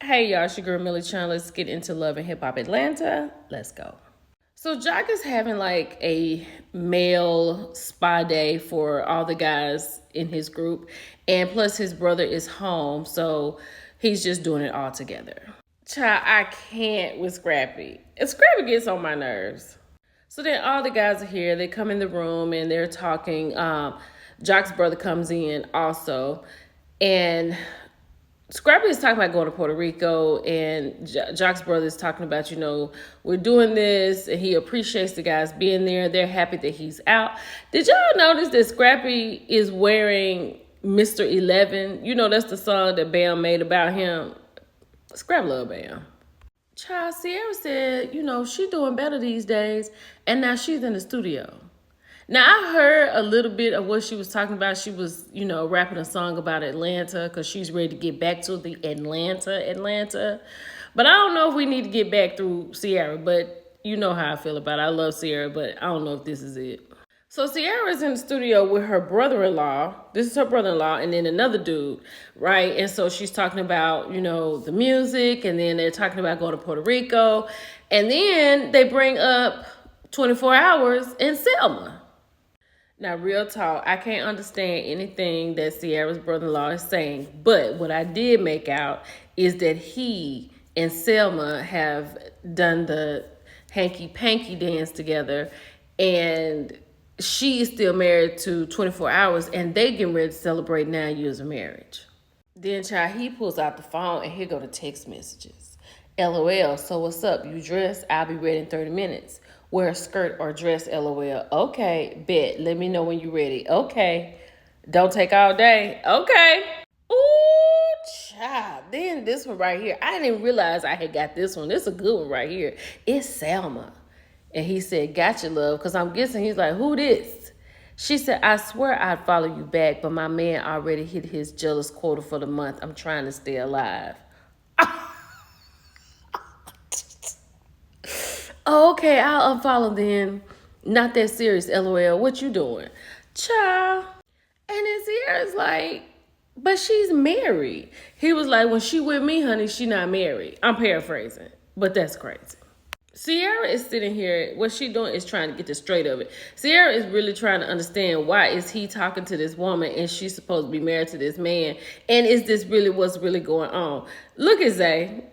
Hey y'all, it's your girl Millie Chan. Let's get into Love and Hip Hop Atlanta. Let's go. So Jock is having like a male spa day for all the guys in his group, and plus his brother is home, so he's just doing it all together. Child, I can't with Scrappy. And Scrappy gets on my nerves. So then all the guys are here. They come in the room and they're talking. Jock's brother comes in also, and Scrappy is talking about going to Puerto Rico, and Jock's brother is talking about, we're doing this, and he appreciates the guys being there. They're happy that he's out. Did y'all notice that Scrappy is wearing Mr. 11? You know, that's the song that Bam made about him. Scrap love Bam. Child, Sierra said, she doing better these days, and now she's in the studio. Now, I heard a little bit of what she was talking about. She was, rapping a song about Atlanta because she's ready to get back to the Atlanta. But I don't know if we need to get back through Sierra, but you know how I feel about it. I love Sierra, but I don't know if this is it. So Sierra's in the studio with her brother-in-law. This is her brother-in-law and then another dude, right? And so she's talking about, the music, and then they're talking about going to Puerto Rico. And then they bring up 24 Hours and Selma. Now, real talk, I can't understand anything that Sierra's brother-in-law is saying, but what I did make out is that he and Selma have done the hanky-panky dance together, and she is still married to 24 Hours, and they getting ready to celebrate 9 years of marriage. Then, child, he pulls out the phone, and here go the text messages. LOL, so what's up? You dressed? I'll be ready in 30 minutes. Wear a skirt or dress, LOL. Okay, bet. Let me know when you're ready. Okay. Don't take all day. Okay. Ooh, child. Then this one right here. I didn't realize I had got this one. This is a good one right here. It's Selma. And he said, gotcha, love. Because I'm guessing he's like, who this? She said, I swear I'd follow you back, but my man already hit his jealous quota for the month. I'm trying to stay alive. Oh, okay, I'll unfollow then. Not that serious, LOL. What you doing? Child. And then Sierra's like, but she's married. He was like, when she with me, honey, she not married. I'm paraphrasing, but that's crazy. Sierra is sitting here. What she doing is trying to get the straight of it. Sierra is really trying to understand, why is he talking to this woman and she's supposed to be married to this man? And is this really what's really going on? Look at Zay.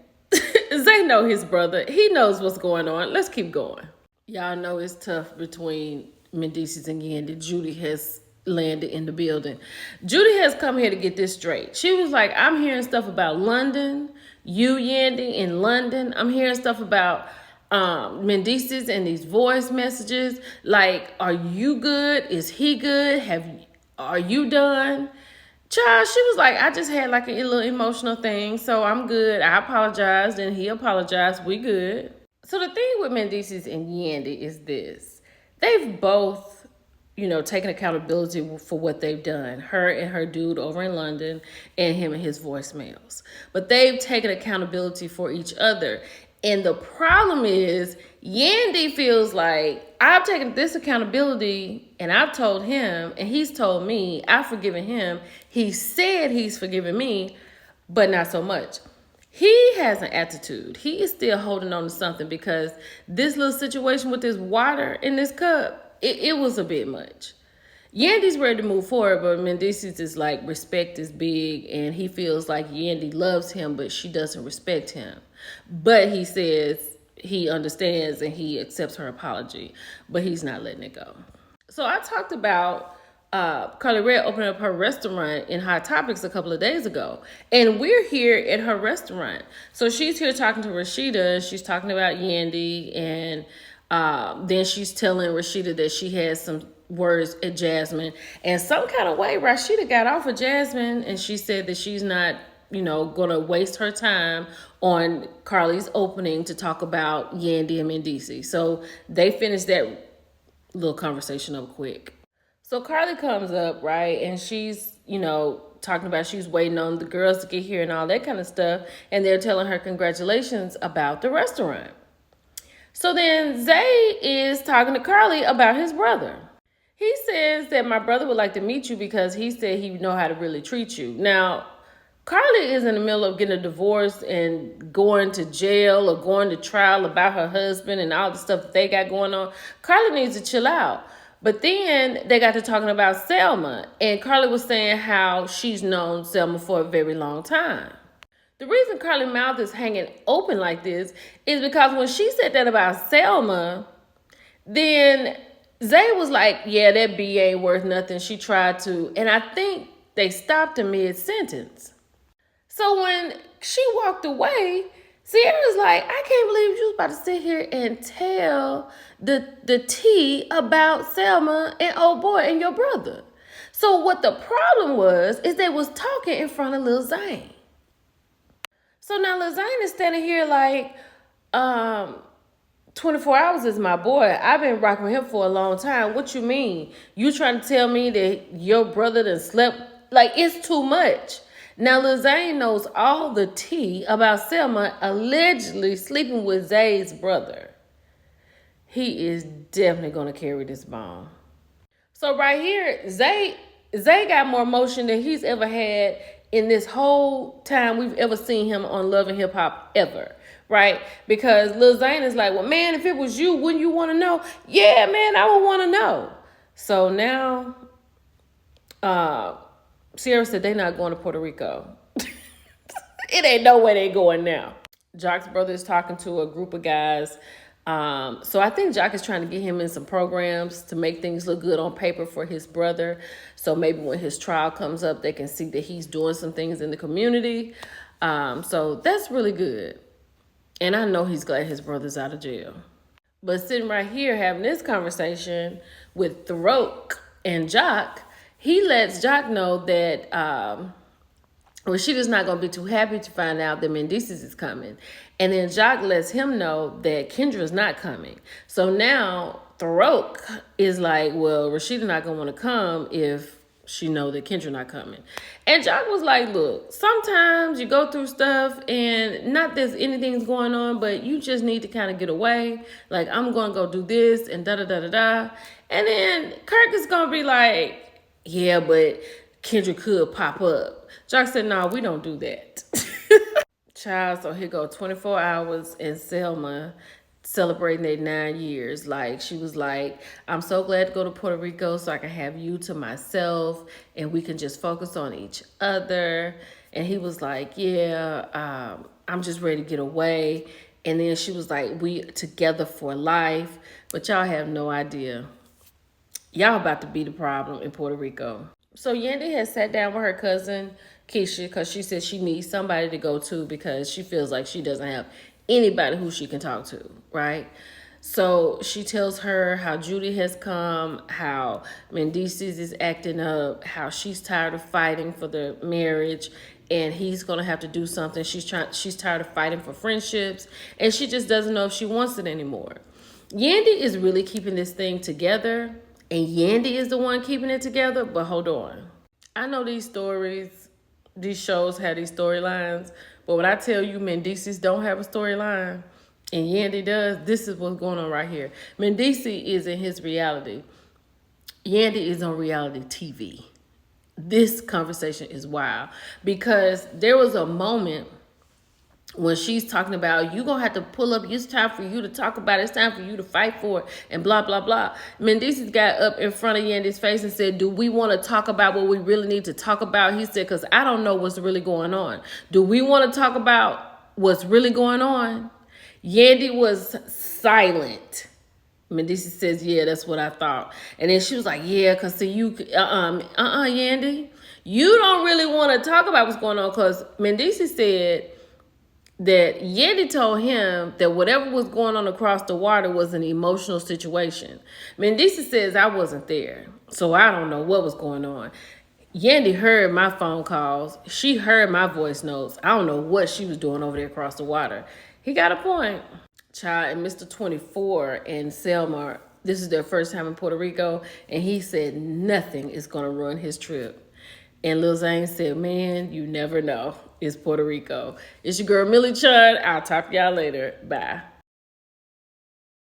Zay know his brother. He knows what's going on. Let's keep going. Y'all know it's tough between Mendeecees and Yandy. Judy has landed in the building. Judy has come here to get this straight. She was like, I'm hearing stuff about London, you, Yandy, in London. I'm hearing stuff about Mendeecees and these voice messages. Like, are you good? Is he good? Are you done? Child, she was like, I just had like a little emotional thing, so I'm good. I apologized, and he apologized. We good. So the thing with Mendeecees and Yandy is this. They've both, taken accountability for what they've done. Her and her dude over in London, and him and his voicemails. But they've taken accountability for each other. And the problem is, Yandy feels like, I've taken this accountability and I've told him and he's told me, I've forgiven him. He said he's forgiven me, but not so much. He has an attitude. He is still holding on to something because this little situation with this water in this cup, it was a bit much. Yandy's ready to move forward, but Mendeecees is like, respect is big, and he feels like Yandy loves him, but she doesn't respect him. But he says he understands and he accepts her apology, but he's not letting it go. So I talked about Carly Red opening up her restaurant in Hot Topics a couple of days ago, and we're here at her restaurant. So she's here talking to Rashida. She's talking about Yandy, and then she's telling Rashida that she has some words at Jasmine, and some kind of way Rashida got off of Jasmine, and she said that she's not gonna waste her time on Carly's opening to talk about Yandy and Mendeecees. So they finished that little conversation up quick. So Carly comes up, right, and she's talking about she's waiting on the girls to get here and all that kind of stuff, and they're telling her congratulations about the restaurant. So then Zay is talking to Carly about his brother. He says that my brother would like to meet you because he said he would know how to really treat you. Now, Carly is in the middle of getting a divorce and going to jail or going to trial about her husband and all the stuff that they got going on. Carly needs to chill out. But then they got to talking about Selma, and Carly was saying how she's known Selma for a very long time. The reason Carly's mouth is hanging open like this is because when she said that about Selma, then Zay was like, yeah, that B ain't worth nothing. She tried to. And I think they stopped in mid-sentence. So when she walked away, Sierra's like, I can't believe you was about to sit here and tell the tea about Selma and old boy and your brother. So what the problem was is they was talking in front of Lil Zane. So now Lil Zane is standing here like, 24 hours is my boy. I've been rocking with him for a long time. What you mean? You trying to tell me that your brother done slept? Like, it's too much. Now, Lil Zane knows all the tea about Selma allegedly sleeping with Zay's brother. He is definitely going to carry this bomb. So right here, Zay got more emotion than he's ever had in this whole time we've ever seen him on Love and Hip Hop ever. Right? Because Lil Zane is like, well, man, if it was you, wouldn't you want to know? Yeah, man, I would want to know. So now, Sierra said they're not going to Puerto Rico. It ain't no way they going now. Jock's brother is talking to a group of guys. So I think Jock is trying to get him in some programs to make things look good on paper for his brother. So maybe when his trial comes up, they can see that he's doing some things in the community. So that's really good. And I know he's glad his brother's out of jail. But sitting right here having this conversation with Throke and Jock, he lets Jock know that Rashida's not going to be too happy to find out that Mendices is coming. And then Jock lets him know that Kendra's not coming. So now Throke is like, well, Rashida's not going to want to come if she know that Kendra not coming. And Jock was like, look, sometimes you go through stuff and not that anything's going on, but you just need to kind of get away. Like, I'm going to go do this and da-da-da-da-da. And then Kirk is going to be like, yeah, but Kendra could pop up. Jock said, no, we don't do that. Child, so here go 24 hours and Selma celebrating their 9 years. Like, she was like, I'm so glad to go to Puerto Rico so I can have you to myself and we can just focus on each other. And he was like, yeah, I'm just ready to get away. And then she was like, we together for life. But y'all have no idea. Y'all about to be the problem in Puerto Rico. So Yandy has sat down with her cousin Keisha because she said she needs somebody to go to because she feels like she doesn't have anybody who she can talk to, right? So she tells her how Judy has come, how Mendices is acting up, how she's tired of fighting for the marriage, and he's gonna have to do something. She's tired of fighting for friendships, and she just doesn't know if she wants it anymore. Yandy is really keeping this thing together, and Yandy is the one keeping it together, but hold on. I know these stories, these shows have these storylines, but when I tell you Mendices don't have a storyline and Yandy does, this is what's going on right here. Mendices is in his reality. Yandy is on reality TV. This conversation is wild because there was a moment when she's talking about, you gonna have to pull up, it's time for you to talk about it, it's time for you to fight for it, and blah, blah, blah. Mendices got up in front of Yandy's face and said, do we want to talk about what we really need to talk about? He said, because I don't know what's really going on. Do we want to talk about what's really going on? Yandy was silent. Mendices says, yeah, that's what I thought. And then she was like, yeah, because see, you, Yandy, you don't really want to talk about what's going on, because Mendices said that Yandy told him that whatever was going on across the water was an emotional situation. Mendices says, I wasn't there, so I don't know what was going on. Yandy heard my phone calls. She heard my voice notes. I don't know what she was doing over there across the water. He got a point. Child, and Mr. 24 and Selma, this is their first time in Puerto Rico, and he said nothing is going to ruin his trip. And Lil Zane said, man, you never know. It's Puerto Rico. It's your girl, Millie Chun. I'll talk to y'all later. Bye.